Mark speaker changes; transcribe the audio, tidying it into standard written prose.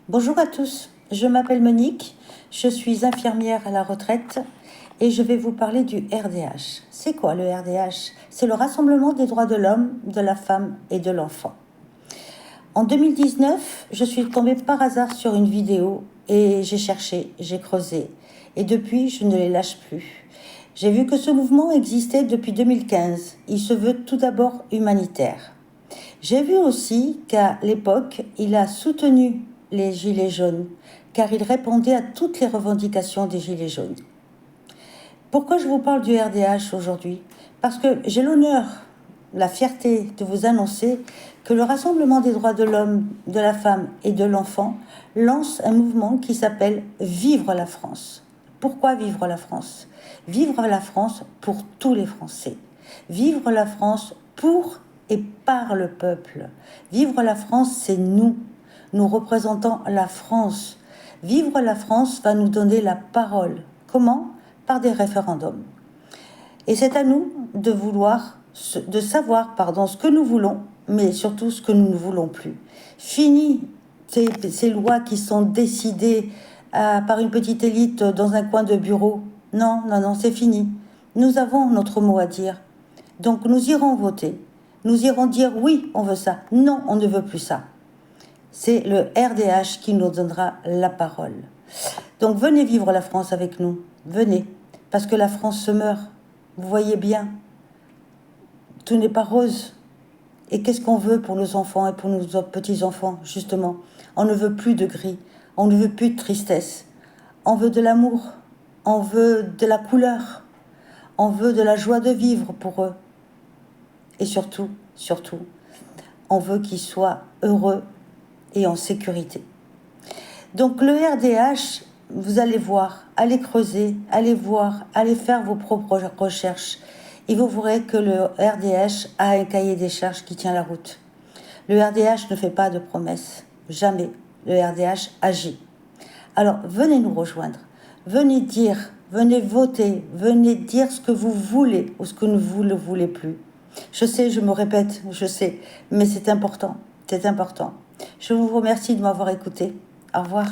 Speaker 1: Bonjour à tous, je m'appelle Monique, je suis infirmière à la retraite et je vais vous parler du RDH. C'est quoi le RDH? C'est le Rassemblement des droits de l'homme, de la femme et de l'enfant. En 2019, je suis tombée par hasard sur une vidéo et j'ai cherché, j'ai creusé et depuis je ne les lâche plus. J'ai vu que ce mouvement existait depuis 2015. Il se veut tout d'abord humanitaire. J'ai vu aussi qu'à l'époque, il a soutenu les Gilets jaunes, car il répondait à toutes les revendications des Gilets jaunes. Pourquoi je vous parle du RDH aujourd'hui? Parce que j'ai l'honneur, la fierté de vous annoncer que le Rassemblement des droits de l'homme, de la femme et de l'enfant lance un mouvement qui s'appelle Vivre la France. Pourquoi vivre la France? Vivre la France pour tous les Français. Vivre la France pour et par le peuple. Vivre la France, c'est nous. Nous représentons la France. Vivre la France va nous donner la parole. Comment? Par des référendums. Et c'est à nous de savoir ce que nous voulons, mais surtout ce que nous ne voulons plus. Fini ces lois qui sont décidées par une petite élite dans un coin de bureau. Non, non, non, c'est fini. Nous avons notre mot à dire. Donc nous irons voter. Nous irons dire oui, on veut ça. Non, on ne veut plus ça. C'est le RDH qui nous donnera la parole. Donc venez vivre la France avec nous. Venez. Parce que la France se meurt. Vous voyez bien. Tout n'est pas rose. Et qu'est-ce qu'on veut pour nos enfants et pour nos petits-enfants, justement? On ne veut plus de gris. On ne veut plus de tristesse. On veut de l'amour. On veut de la couleur. On veut de la joie de vivre pour eux. Et surtout, on veut qu'ils soient heureux et en sécurité. Donc le RDH, vous allez voir, allez creuser, allez voir, allez faire vos propres recherches. Et vous verrez que le RDH a un cahier des charges qui tient la route. Le RDH ne fait pas de promesses, jamais. Le RDH agit. Alors venez nous rejoindre, venez dire, venez voter, venez dire ce que vous voulez ou ce que vous ne voulez plus. Je sais, je me répète, je sais, mais c'est important, c'est important. Je vous remercie de m'avoir écouté. Au revoir.